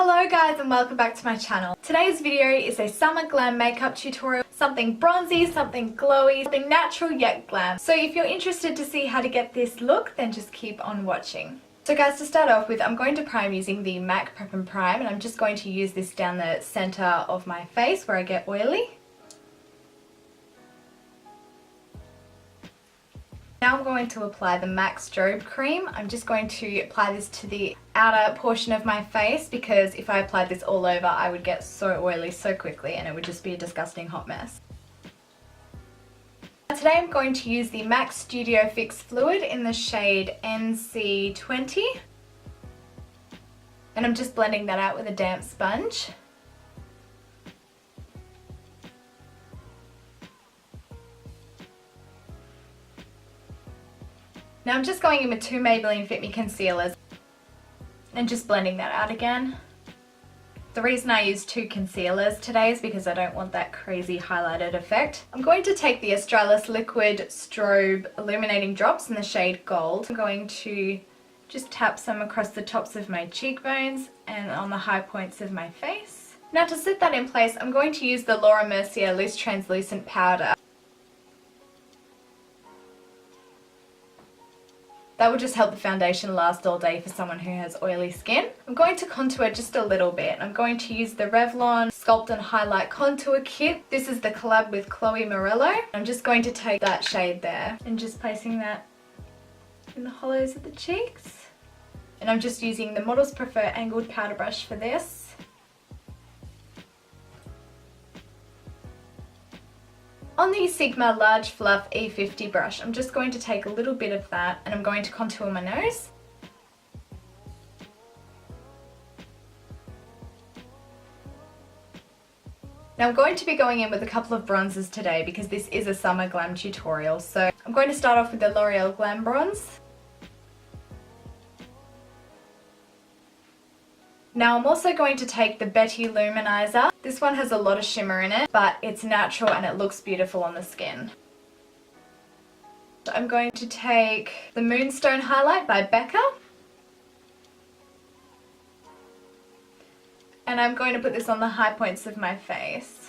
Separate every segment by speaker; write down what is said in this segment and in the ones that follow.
Speaker 1: Hello guys and welcome back to my channel. Today's video is a summer glam makeup tutorial, something bronzy, something glowy, something natural yet glam. So if you're interested to see how to get this look, then just keep on watching. So guys, to start off with, I'm going to prime using the MAC Prep and Prime, and I'm just going to use this down the center of my face where I get oily. Now I'm going to apply the MAC Strobe Cream. I'm just going to apply this to the outer portion of my face because if I applied this all over, I would get so oily so quickly and it would just be a disgusting hot mess. Today I'm going to use the MAC Studio Fix Fluid in the shade NC20. And I'm just blending that out with a damp sponge. Now I'm just going in with two Maybelline Fit Me concealers and just blending that out again. The reason I use two concealers today is because I don't want that crazy highlighted effect. I'm going to take the Australis Liquid Strobe Illuminating Drops in the shade Gold. I'm going to just tap some across the tops of my cheekbones and on the high points of my face. Now to set that in place, I'm going to use the Laura Mercier Loose Translucent Powder. That will just help the foundation last all day for someone who has oily skin. I'm going to contour just a little bit. I'm going to use the Revlon Sculpt and Highlight Contour Kit. This is the collab with Chloe Morello. I'm just going to take that shade there and just placing that in the hollows of the cheeks. And I'm just using the Models Prefer Angled Powder Brush for this. On the Sigma Large Fluff E50 brush, I'm just going to take a little bit of that and I'm going to contour my nose. Now I'm going to be going in with a couple of bronzers today because this is a summer glam tutorial. So I'm going to start off with the L'Oreal Glam Bronze. Now I'm also going to take the Betty Luminizer. This one has a lot of shimmer in it, but it's natural and it looks beautiful on the skin. I'm going to take the Moonstone Highlight by Becca. And I'm going to put this on the high points of my face.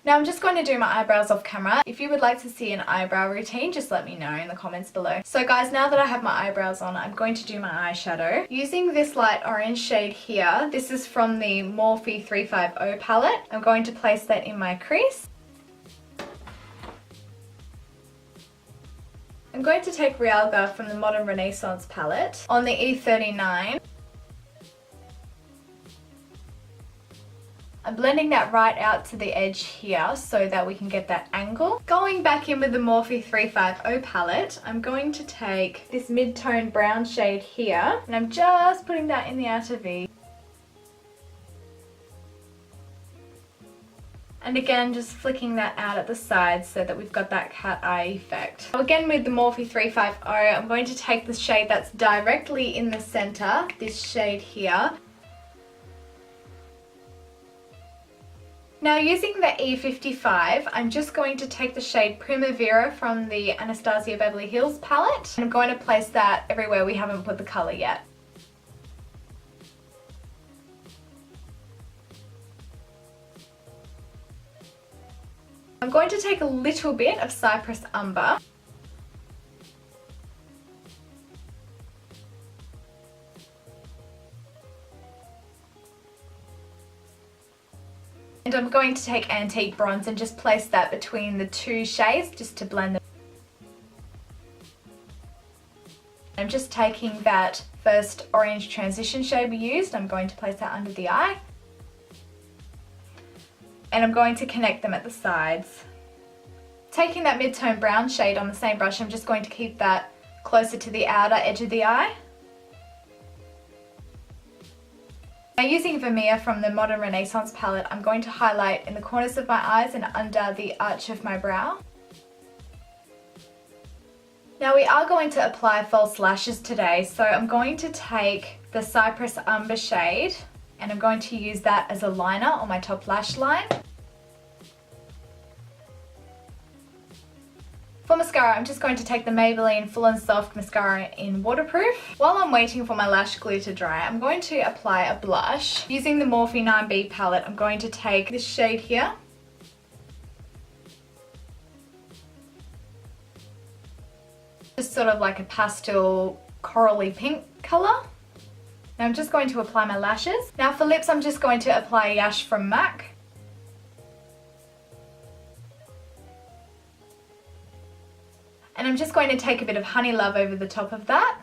Speaker 1: Now I'm just going to do my eyebrows off camera. If you would like to see an eyebrow routine, just let me know in the comments below. So guys, now that I have my eyebrows on, I'm going to do my eyeshadow. Using this light orange shade here, this is from the Morphe 350 palette. I'm going to place that in my crease. I'm going to take Realga from the Modern Renaissance palette on the E39. I'm blending that right out to the edge here so that we can get that angle. Going back in with the Morphe 350 palette, I'm going to take this mid-tone brown shade here and I'm just putting that in the outer V. And again, just flicking that out at the sides so that we've got that cat eye effect. So again with the Morphe 350, I'm going to take the shade that's directly in the center, this shade here. Now using the E55, I'm just going to take the shade Primavera from the Anastasia Beverly Hills palette and I'm going to place that everywhere we haven't put the colour yet. I'm going to take a little bit of Cypress Umber. And I'm going to take Antique Bronze and just place that between the two shades just to blend them. I'm just taking that first orange transition shade we used, I'm going to place that under the eye. And I'm going to connect them at the sides. Taking that mid-tone brown shade on the same brush, I'm just going to keep that closer to the outer edge of the eye. Now using Vermeer from the Modern Renaissance palette, I'm going to highlight in the corners of my eyes and under the arch of my brow. Now we are going to apply false lashes today, so I'm going to take the Cypress Umber shade and I'm going to use that as a liner on my top lash line. For mascara, I'm just going to take the Maybelline Full and Soft Mascara in Waterproof. While I'm waiting for my lash glue to dry, I'm going to apply a blush. Using the Morphe 9B palette, I'm going to take this shade here. Just sort of like a pastel corally pink colour. Now I'm just going to apply my lashes. Now for lips, I'm just going to apply Yash from MAC. And I'm just going to take a bit of Honey Love over the top of that.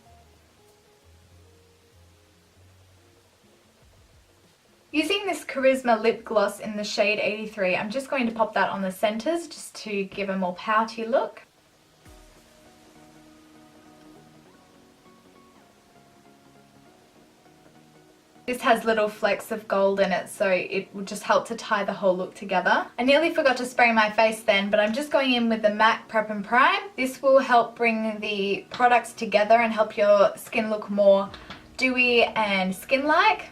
Speaker 1: Using this Charisma lip gloss in the shade 83, I'm just going to pop that on the centres just to give a more pouty look. This has little flecks of gold in it, so it will just help to tie the whole look together. I nearly forgot to spray my face then, but I'm just going in with the MAC Prep and Prime. This will help bring the products together and help your skin look more dewy and skin-like.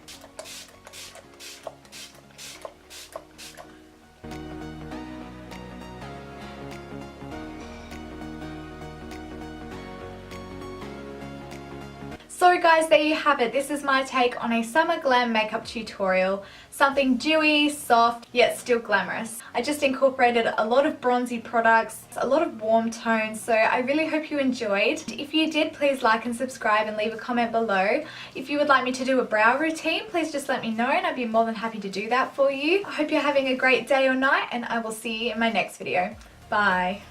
Speaker 1: So guys, there you have it. This is my take on a summer glam makeup tutorial. Something dewy, soft, yet still glamorous. I just incorporated a lot of bronzy products, a lot of warm tones, so I really hope you enjoyed. If you did, please like and subscribe and leave a comment below. If you would like me to do a brow routine, please just let me know and I'd be more than happy to do that for you. I hope you're having a great day or night and I will see you in my next video. Bye.